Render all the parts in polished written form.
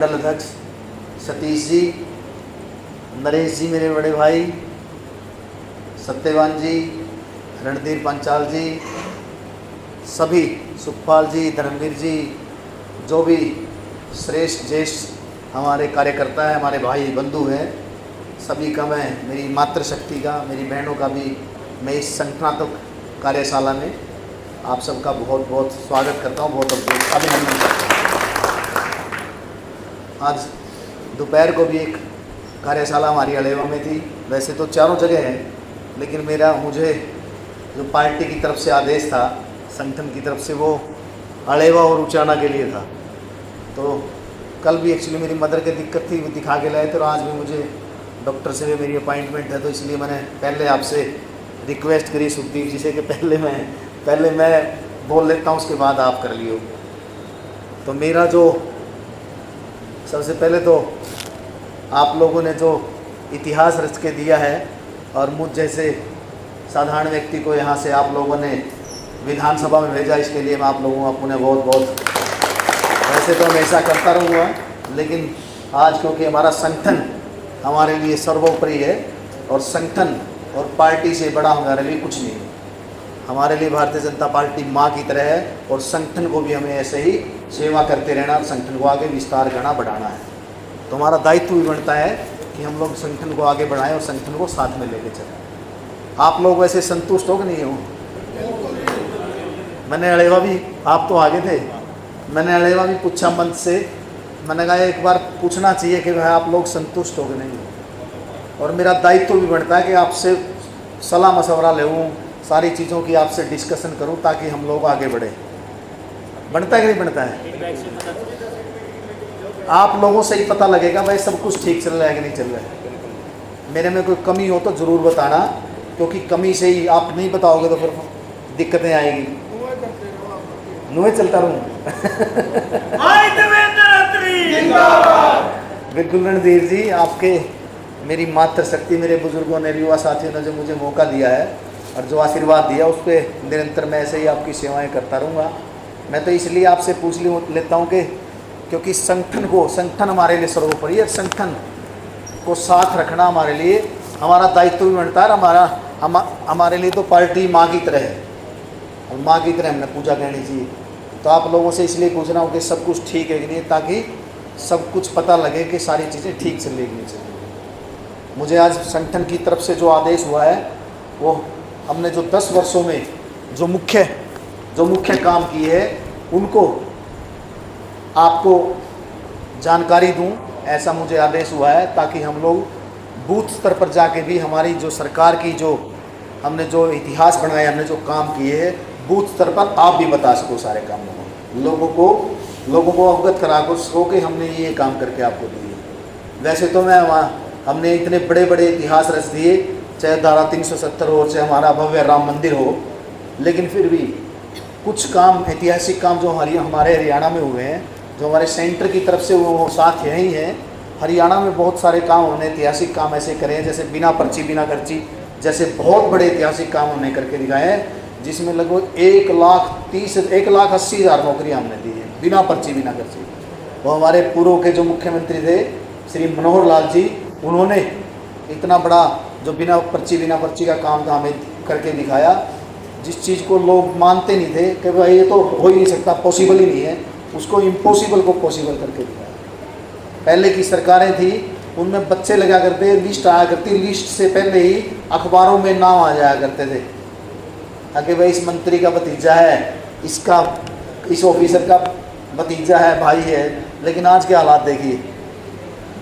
मंडल अध्यक्ष सतीश जी, नरेश जी मेरे बड़े भाई, सत्यवान जी, रणधीर पंचाल जी, सभी सुखपाल जी, धर्मवीर जी, जो भी श्रेष्ठ ज्येष्ठ हमारे कार्यकर्ता हैं, हमारे भाई बंधु हैं, सभी का मैं मेरी मातृशक्ति का, मेरी बहनों का भी मैं इस संगठनात्मक कार्यशाला में आप सबका बहुत बहुत स्वागत करता हूँ, बहुत अभिनंदन करता हूँ। आज दोपहर को भी एक कार्यशाला हमारी अलेवा में थी। वैसे तो चारों जगह है, लेकिन मुझे जो पार्टी की तरफ से आदेश था, संगठन की तरफ से, वो अलेवा और उचाना के लिए था। तो कल भी एक्चुअली मेरी मदर की दिक्कत थी, वो दिखा के लाए थे, और आज भी मुझे डॉक्टर से भी मेरी अपॉइंटमेंट है, तो इसलिए मैंने पहले आपसे रिक्वेस्ट करी सुखदीप जी से कि पहले मैं बोल लेता हूँ, उसके बाद आप कर लियो। तो मेरा जो सबसे पहले तो आप लोगों ने जो इतिहास रच के दिया है और मुझ जैसे साधारण व्यक्ति को यहाँ से आप लोगों ने विधानसभा में भेजा, इसके लिए मैं आप लोगों का पुनः बहुत बहुत, वैसे तो मैं ऐसा करता रहूँगा, लेकिन आज क्योंकि हमारा संगठन हमारे लिए सर्वोपरि है, और संगठन और पार्टी से बड़ा हमारे लिए कुछ नहीं है। हमारे लिए भारतीय जनता पार्टी माँ की तरह है, और संगठन को भी हमें ऐसे ही सेवा करते रहना और संगठन को आगे विस्तार करना, बढ़ाना है। तो हमारा दायित्व भी बनता है कि हम लोग संगठन को आगे बढ़ाएं और संगठन को साथ में लेके चलें। आप लोग वैसे संतुष्ट हो कि नहीं हो? मैंने अलेवा भी, आप तो आगे थे, मैंने अलेवा भी पूछा मंच से, मैंने कहा एक बार पूछना चाहिए कि भाई आप लोग संतुष्ट हो कि नहीं हो। और मेरा दायित्व भी बनता है कि आपसे सलाह मशवरा लूँ, सारी चीज़ों की आपसे डिस्कशन करूं, ताकि हम लोग आगे बढ़े। बनता है कि नहीं बनता है? आप लोगों से ही पता लगेगा भाई सब कुछ ठीक चल रहा है कि नहीं चल रहा है। मेरे में कोई कमी हो तो ज़रूर बताना, क्योंकि कमी से ही आप नहीं बताओगे तो फिर दिक्कतें आएगी। नुए चलता रहूँ। बिल्कुल रणधीर जी, आपके मेरी मातृशक्ति, मेरे बुजुर्गों ने, युवा साथियों ने जो मुझे मौका दिया है और जो आशीर्वाद दिया, उस पर निरंतर मैं ऐसे ही आपकी सेवाएं करता रहूँगा। मैं तो इसलिए आपसे पूछ लेता हूँ कि क्योंकि संगठन हमारे लिए सर्वोपरि है, संगठन को साथ रखना हमारे लिए हमारा दायित्व भी बनता है। हमारे लिए तो पार्टी माँ की तरह है, और माँ की तरह हमने पूजा करनी चाहिए। तो आप लोगों से इसलिए पूछ रहा हूँ कि सब कुछ ठीक है कि नहीं, ताकि सब कुछ पता लगे कि सारी चीज़ें ठीक चल रही चाहिए। मुझे आज संगठन की तरफ से जो आदेश हुआ है, वो हमने जो 10 वर्षों में जो मुख्य काम किए हैं, उनको आपको जानकारी दूं, ऐसा मुझे आदेश हुआ है, ताकि हम लोग बूथ स्तर पर जाके भी हमारी जो सरकार की हमने जो इतिहास बनाया, हमने जो काम किए हैं, बूथ स्तर पर आप भी बता सको सारे कामों को, लोगों को अवगत करा सको कि हमने ये काम करके आपको दिए। वैसे तो हमने इतने बड़े बड़े इतिहास रच दिए, चाहे धारा 370 हो, चाहे हमारा भव्य राम मंदिर हो, लेकिन फिर भी कुछ काम, ऐतिहासिक काम जो हमारे हरियाणा में हुए हैं, जो हमारे सेंटर की तरफ से वो साथ यही हैं। हरियाणा में बहुत सारे काम हमने ऐतिहासिक काम ऐसे करे हैं, जैसे बिना पर्ची बिना खर्ची जैसे बहुत बड़े ऐतिहासिक काम हमने करके दिखाए हैं, जिसमें लगभग 1,80,000 नौकरियाँ हमने दी हैं बिना पर्ची बिना खर्ची। वो हमारे पूर्व के जो मुख्यमंत्री थे श्री मनोहर लाल जी, उन्होंने इतना बड़ा जो बिना पर्ची का काम था हमें करके दिखाया, जिस चीज़ को लोग मानते नहीं थे कि भाई ये तो हो ही नहीं सकता, पॉसिबल ही नहीं है, उसको इम्पॉसिबल को पॉसिबल करके दिखाया। पहले की सरकारें थी, उनमें बच्चे लगा करते, लिस्ट आया करती, लिस्ट से पहले ही अखबारों में नाम आ जाया करते थे कि भाई इस मंत्री का भतीजा है, इस ऑफिसर का भतीजा है, भाई है। लेकिन आज के हालात देखिए,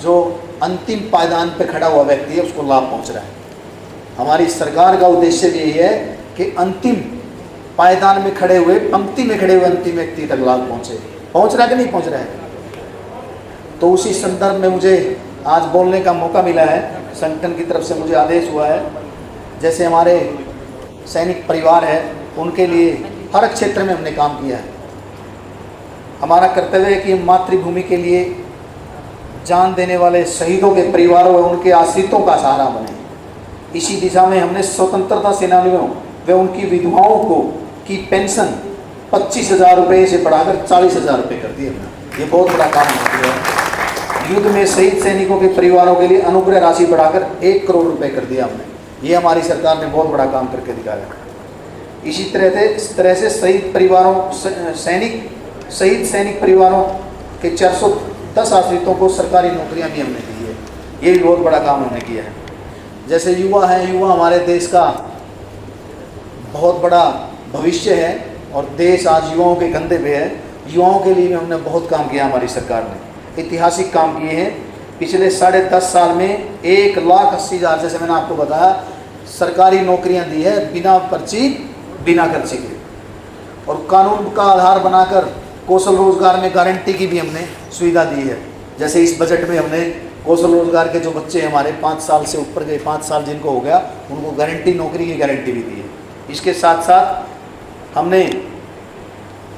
जो अंतिम पायदान पे खड़ा हुआ व्यक्ति है उसको लाभ पहुंच रहा है। हमारी सरकार का उद्देश्य भी यही है कि अंतिम पायदान में खड़े हुए, पंक्ति में खड़े हुए अंतिम व्यक्ति तक लाभ पहुंच रहा है कि नहीं पहुंच रहा है। तो उसी संदर्भ में मुझे आज बोलने का मौका मिला है। संगठन की तरफ से मुझे आदेश हुआ है, जैसे हमारे सैनिक परिवार है, उनके लिए हर क्षेत्र में हमने काम किया है। हमारा कर्तव्य है कि मातृभूमि के लिए जान देने वाले शहीदों के परिवारों और उनके आश्रितों का सहारा बने। इसी दिशा में हमने स्वतंत्रता सेनानियों व उनकी विधवाओं की पेंशन 25,000 रुपये से बढ़ाकर 40,000 रुपये कर दी हमने। ये बहुत बड़ा काम है। युद्ध में शहीद सैनिकों के परिवारों के लिए अनुग्रह राशि बढ़ाकर 1 करोड़ रुपए कर दिया हमने। ये हमारी सरकार ने बहुत बड़ा काम करके दिखाया। इसी तरह से शहीद सैनिक परिवारों के 410 आश्रितों को सरकारी नौकरियां भी हमने दी है। ये भी बहुत बड़ा काम हमने किया है। जैसे युवा है, युवा हमारे देश का बहुत बड़ा भविष्य है और देश आज युवाओं के कंधे पे है। युवाओं के लिए भी हमने बहुत काम किया। हमारी सरकार ने ऐतिहासिक काम किए हैं। पिछले 10.5 साल में 1,80,000 जैसे मैंने आपको बताया सरकारी नौकरियां दी है, बिना पर्ची बिना खर्चे के। और कानून का आधार बनाकर कौशल रोजगार में गारंटी की भी हमने सुविधा दी है। जैसे इस बजट में हमने कौशल रोजगार के जो बच्चे हमारे 5 साल से ऊपर के 5 साल जिनको हो गया उनको गारंटी नौकरी की गारंटी भी दी है। इसके साथ साथ हमने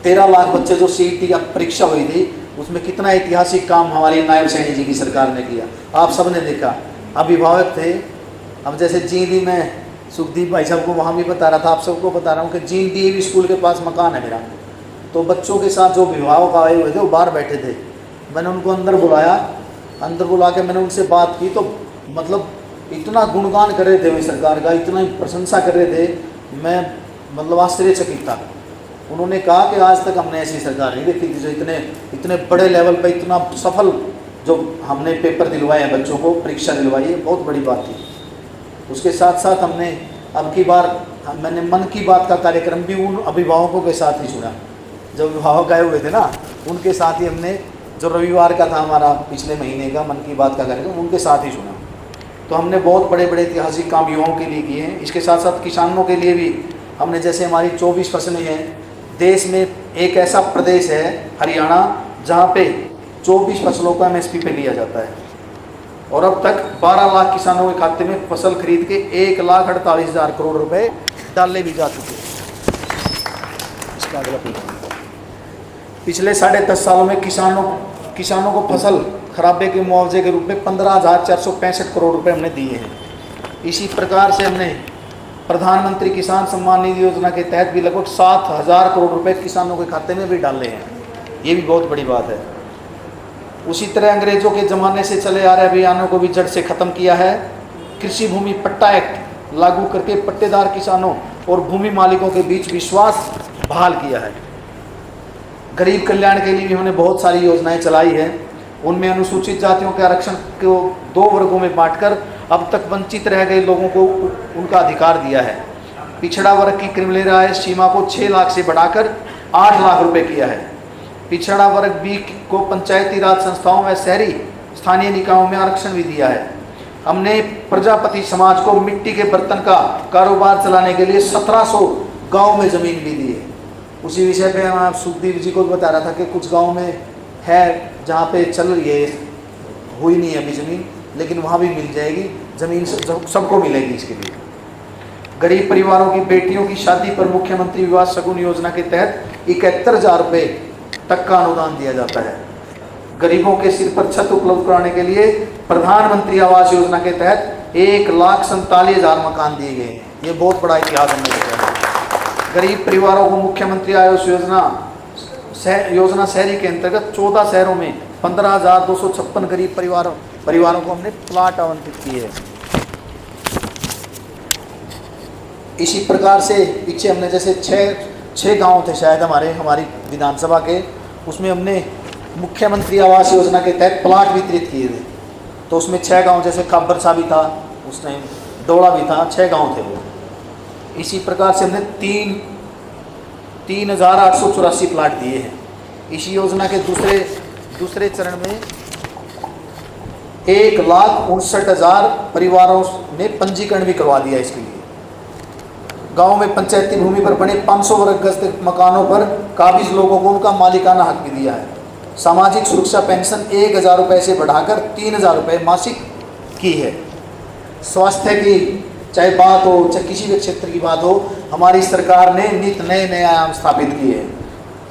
13 लाख बच्चे जो CET की परीक्षा हुई थी उसमें कितना ऐतिहासिक काम हमारी नायब सैनी जी की सरकार ने किया। आप सब ने देखा, अभिभावक थे। अब जैसे जींदी में सुखदीप भाई साहब को वहाँ भी बता रहा था, आप सबको बता रहा हूँ कि जींदी स्कूल के पास मकान है मेरा। तो बच्चों के साथ जो अभिभावक आए हुए थे वो बाहर बैठे थे। मैंने उनको अंदर बुलाया, अंदर बुला के मैंने उनसे बात की तो मतलब इतना गुणगान कर रहे थे वे सरकार का, इतना प्रशंसा कर रहे थे, मैं मतलब आश्चर्यचकित था। उन्होंने कहा कि आज तक हमने ऐसी सरकार नहीं देखी थी जो इतने बड़े लेवल पर इतना सफल जो हमने पेपर दिलवाए हैं, बच्चों को परीक्षा दिलवाई है, बहुत बड़ी बात थी। उसके साथ साथ हमने अब की बार मैंने मन की बात का कार्यक्रम भी उन अभिभावकों के साथ ही सुना। जो अभिभावक आए हुए थे ना उनके साथ ही हमने, जो रविवार का था हमारा पिछले महीने का मन की बात का कार्यक्रम, उनके साथ ही सुना। तो हमने बहुत बड़े बड़े ऐतिहासिक काम युवाओं के लिए किए हैं। इसके साथ साथ किसानों के लिए भी हमने, जैसे हमारी 24 फसलें हैं। देश में एक ऐसा प्रदेश है हरियाणा जहाँ पे 24 फसलों का MSP पे लिया जाता है और अब तक 12 लाख किसानों के खाते में फसल खरीद के 1,48,000 करोड़ रुपए डाले भी जा चुके हैं। इसका अगला पिछले 10.5 सालों में किसानों को फसल खराबे के मुआवजे के रूप में 15,465 करोड़ रुपए हमने दिए हैं। इसी प्रकार से हमने प्रधानमंत्री किसान सम्मान निधि योजना के तहत भी लगभग 7,000 करोड़ रुपए किसानों के खाते में भी डाले हैं। ये भी बहुत बड़ी बात है। उसी तरह अंग्रेजों के ज़माने से चले आ रहे अभियानों को भी जड़ से ख़त्म किया है। कृषि भूमि पट्टा एक्ट लागू करके पट्टेदार किसानों और भूमि मालिकों के बीच विश्वास बहाल किया है। गरीब कल्याण के लिए भी हमने बहुत सारी योजनाएं चलाई हैं। उनमें अनुसूचित जातियों के आरक्षण को 2 वर्गों में बांटकर अब तक वंचित रह गए लोगों को उनका अधिकार दिया है। पिछड़ा वर्ग की क्रिमिनल आय सीमा को 6 लाख से बढ़ाकर 8 लाख रुपए किया है। पिछड़ा वर्ग B को पंचायती राज संस्थाओं व शहरी स्थानीय निकायों में आरक्षण भी दिया है। हमने प्रजापति समाज को मिट्टी के बर्तन का कारोबार चलाने के लिए 1700 गाँव में ज़मीन भी दी है। उसी विषय पे मैं सुखदीप जी को बता रहा था कि कुछ गाँव में है जहाँ पे चल रही है, हुई नहीं है अभी ज़मीन, लेकिन वहाँ भी मिल जाएगी ज़मीन, सबको मिलेगी। इसके लिए गरीब परिवारों की बेटियों की शादी पर मुख्यमंत्री विवाह शगुन योजना के तहत 71,000 रुपये तक का अनुदान दिया जाता है। गरीबों के सिर पर छत उपलब्ध कराने के लिए प्रधानमंत्री आवास योजना के तहत 1,47,000 मकान दिए गए हैं। ये बहुत बड़ा इतिहास हमने देखा है। गरीब परिवारों को मुख्यमंत्री आवास योजना शहरी के अंतर्गत 14 शहरों में 15,256 गरीब परिवारों को हमने प्लाट आवंटित किए हैं। इसी प्रकार से पीछे हमने जैसे 6 गांव थे शायद हमारी विधानसभा के, उसमें हमने मुख्यमंत्री आवास योजना के तहत प्लाट वितरित किए थे। तो उसमें 6 गांव, जैसे खब्बरसा भी था, उसने दौड़ा भी था, 6 गांव थे वो। इसी प्रकार से हमने 3,884 प्लाट दिए हैं। इसी योजना के दूसरे चरण में 1,59,000 परिवारों ने पंजीकरण भी करवा दिया। इसके लिए गांव में पंचायती भूमि पर बने 500 वर्ग गज मकानों पर काबिज लोगों को उनका मालिकाना हक भी दिया है। सामाजिक सुरक्षा पेंशन 1,000 रुपये से बढ़ाकर 3,000 रुपये मासिक की है। स्वास्थ्य की चाहे बात हो, चाहे किसी भी क्षेत्र की बात हो, हमारी सरकार ने नित नए आयाम स्थापित किए हैं।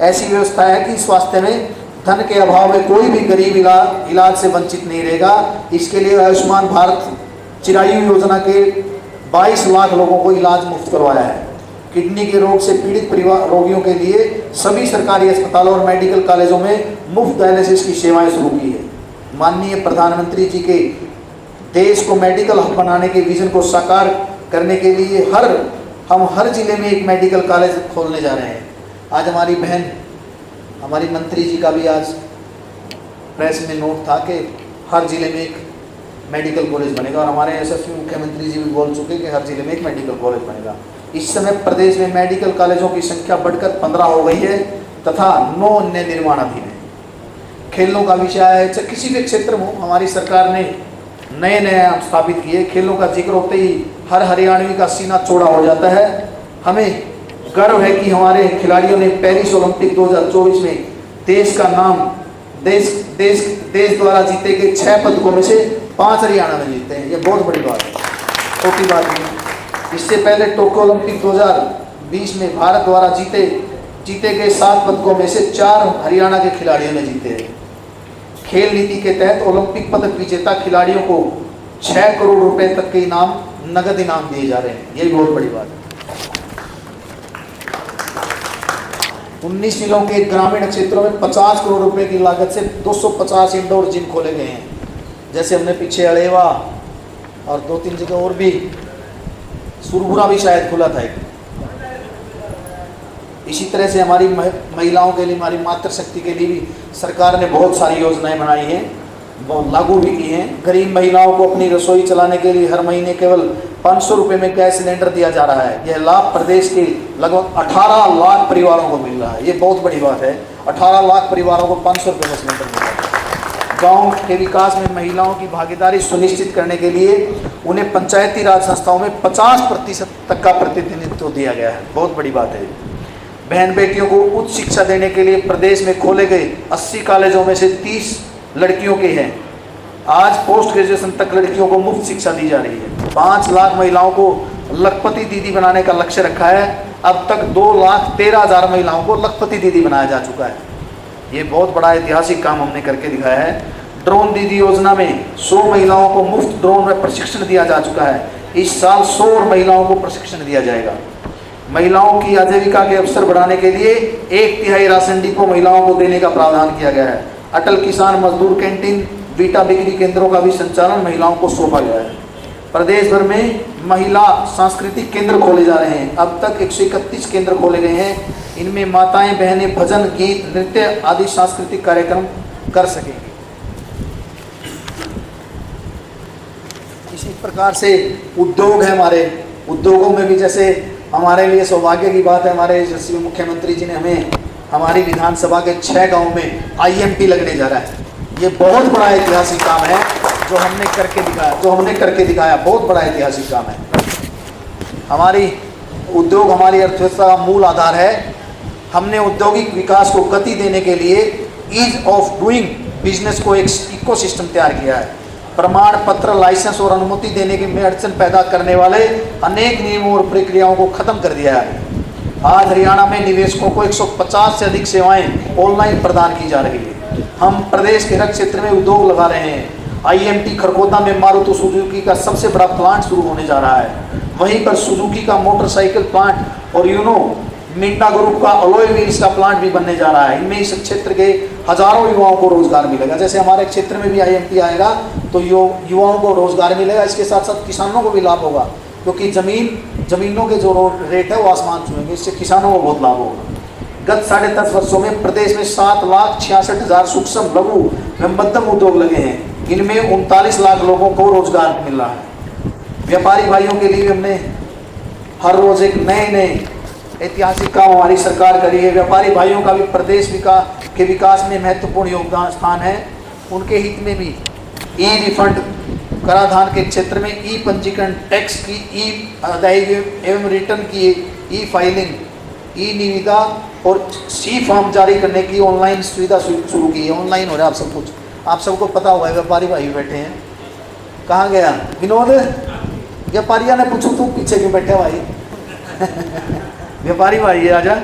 ऐसी व्यवस्था है कि स्वास्थ्य में धन के अभाव में कोई भी गरीब इलाज से वंचित नहीं रहेगा। इसके लिए आयुष्मान भारत चिरायु योजना के 22 लाख लोगों को इलाज मुफ्त करवाया है। किडनी के रोग से पीड़ित रोगियों के लिए सभी सरकारी अस्पतालों और मेडिकल कॉलेजों में मुफ्त डायलिसिस की सेवाएं शुरू की है। माननीय प्रधानमंत्री जी के देश को मेडिकल हब बनाने के विजन को साकार करने के लिए हम हर जिले में एक मेडिकल कॉलेज खोलने जा रहे हैं। आज हमारी बहन, हमारी मंत्री जी का भी आज प्रेस में नोट था कि हर जिले में एक मेडिकल कॉलेज बनेगा, और हमारे यशस्वी मुख्यमंत्री जी भी बोल चुके कि हर जिले में एक मेडिकल कॉलेज बनेगा। इस समय प्रदेश में मेडिकल कॉलेजों की संख्या बढ़कर 15 हो गई है तथा 9 अन्य निर्माणाधीन है। खेलों का विषय है, चाहे किसी भी क्षेत्र में हमारी सरकार ने नए नए स्थापित किए। खेलों का जिक्र होते ही हर हरियाणवी का सीना चौड़ा हो जाता है। हमें गर्व है कि हमारे खिलाड़ियों ने पेरिस ओलंपिक 2024 में देश का नाम, देश द्वारा जीते गए 6 पदकों में से 5 हरियाणा में जीते हैं। ये बहुत बड़ी बात है, छोटी बात नहीं। इससे पहले टोक्यो ओलंपिक 2020 में भारत द्वारा जीते गए 7 पदकों में से 4 हरियाणा के खिलाड़ियों ने जीते हैं। खेल नीति के तहत ओलंपिक पदक विजेता खिलाड़ियों को 6 करोड़ रुपए तक के इनाम, नगद इनाम दिए जा रहे हैं। यही बहुत बड़ी बात है। 19 जिलों के ग्रामीण क्षेत्रों में 50 करोड़ रुपए की लागत से 250 इंडोर जिम खोले गए हैं। जैसे हमने पीछे अड़ेवा और 2-3 जगह और भी, सुरपुरा भी शायद खुला था एक। इसी तरह से हमारी महिलाओं के लिए, हमारी मातृशक्ति के लिए भी सरकार ने बहुत सारी योजनाएं बनाई हैं, बहुत लागू भी की हैं। गरीब महिलाओं को अपनी रसोई चलाने के लिए हर महीने केवल 500 रुपये में गैस सिलेंडर दिया जा रहा है। यह लाभ प्रदेश के लगभग 18 लाख परिवारों को मिल रहा है। ये बहुत बड़ी बात है, 18 लाख परिवारों को 500 रुपये में सिलेंडर मिल रहा है। गाँव के विकास में महिलाओं की भागीदारी सुनिश्चित करने के लिए उन्हें पंचायती राज संस्थाओं में 50% तक का प्रतिनिधित्व दिया गया है। बहुत बड़ी बात है। बहन बेटियों को उच्च शिक्षा देने के लिए प्रदेश में खोले गए 80 कॉलेजों में से 30 लड़कियों के हैं। आज पोस्ट ग्रेजुएशन तक लड़कियों को मुफ्त शिक्षा दी जा रही है। 5 लाख महिलाओं को लखपति दीदी बनाने का लक्ष्य रखा है। अब तक 2,13,000 महिलाओं को लखपति दीदी बनाया जा चुका है। ये बहुत बड़ा ऐतिहासिक काम हमने करके दिखाया है। ड्रोन दीदी योजना में 100 महिलाओं को मुफ्त ड्रोन में प्रशिक्षण दिया जा चुका है। इस साल 100 और महिलाओं को प्रशिक्षण दिया जाएगा। महिलाओं की आजीविका के अवसर बढ़ाने के लिए 1/3 राशन डिपो महिलाओं को देने का प्रावधान किया गया है। अटल किसान मजदूर कैंटीन, बीटा बिक्री केंद्रों का भी संचालन महिलाओं को सौंपा गया है। प्रदेश भर में महिला सांस्कृतिक केंद्र खोले जा रहे हैं। अब तक 131 केंद्र खोले गए हैं। इनमें माताएं बहनें भजन, गीत, नृत्य आदि सांस्कृतिक कार्यक्रम कर सकेंगे। इसी प्रकार से उद्योग है हमारे। उद्योगों में भी जैसे हमारे लिए सौभाग्य की बात है, हमारे यशस्वी मुख्यमंत्री जी ने हमें हमारी विधानसभा के 6 गाँव में IMT लगने जा रहा है। ये बहुत बड़ा ऐतिहासिक काम है जो हमने करके दिखाया। बहुत बड़ा ऐतिहासिक काम है। हमारी उद्योग हमारी अर्थव्यवस्था का मूल आधार है। हमने औद्योगिक विकास को गति देने के लिए ईज ऑफ डूइंग बिजनेस को एक इकोसिस्टम तैयार किया है। प्रमाण पत्र, लाइसेंस और अनुमति देने के में अड़चन पैदा करने वाले अनेक नियमों और प्रक्रियाओं को खत्म कर दिया है। आज हरियाणा में निवेशकों को 150 से अधिक सेवाएं ऑनलाइन प्रदान की जा रही है। हम प्रदेश के हर क्षेत्र में उद्योग लगा रहे हैं। IMT खरगोदा में मारुति सुजुकी का सबसे बड़ा प्लांट शुरू होने जा रहा है। वहीं पर सुजुकी का मोटरसाइकिल प्लांट और यूनो मिंडा ग्रुप का अलॉय व्हील्स का प्लांट भी बनने जा रहा है। इनमें इस क्षेत्र के हजारों युवाओं को रोजगार मिलेगा। जैसे हमारे क्षेत्र में भी IMT आएगा तो युवाओं को रोजगार मिलेगा। इसके साथ साथ किसानों को भी लाभ होगा, क्योंकि जमीनों के जो रेट है वो आसमान छुएंगे। इससे किसानों को बहुत लाभ होगा। गत 10.5 वर्षों में प्रदेश में 7,66,000 सूक्ष्म, लघु व मध्यम उद्योग लगे हैं। इनमें 39 लाख लोगों को रोजगार मिल रहा है। व्यापारी भाइयों के लिए हमने हर रोज एक नए ऐतिहासिक काम हमारी सरकार करी है। व्यापारी भाइयों का भी प्रदेश के विकास में महत्वपूर्ण योगदान स्थान है। उनके हित में भी ई रिफंड, कराधान के क्षेत्र में ई पंजीकरण, टैक्स की ई अदायगी एवं रिटर्न की ई फाइलिंग, ई निविदा और सी फॉर्म जारी करने की ऑनलाइन सुविधा शुरू की है। ऑनलाइन हो रहा है आप सब कुछ। आप सबको पता होगा, व्यापारी भाई बैठे हैं। कहाँ गया विनोद? व्यापारिया ने पूछो तू पीछे क्यों बैठे भाई? व्यापारी भाई आजा।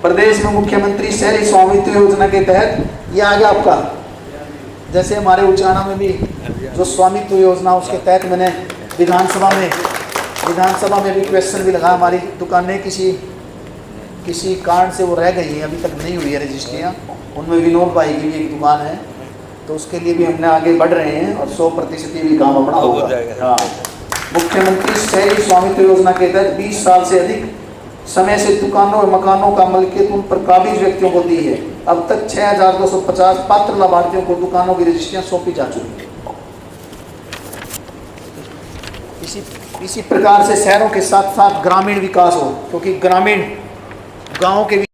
प्रदेश में मुख्यमंत्री शहरी स्वामित्व योजना के तहत ये आ गया आपका। जैसे हमारे उचाना में भी जो स्वामित्व योजना, उसके तहत मैंने विधानसभा में भी क्वेश्चन भी लगा। हमारी दुकानें किसी कारण से वो रह गई हैं, अभी तक नहीं हुई है रजिस्ट्रियाँ। उनमें विनोद भाई की भी एक दुकान है। तो उसके लिए भी हमने आगे बढ़ रहे हैं और 100% ये भी काम अपना हो होगा। जाएगा। हाँ, मुख्यमंत्री शहरी स्वामित्व योजना के तहत 20 साल से अधिक समय से दुकानों और मकानों का मलकियत उन पर काबिज व्यक्तियों को दी है। अब तक 6250 पात्र लाभार्थियों को दुकानों की रजिस्ट्रियां सौंपी जा चुकी है। इसी प्रकार से शहरों के साथ साथ ग्रामीण विकास हो, क्योंकि ग्रामीण गाँव के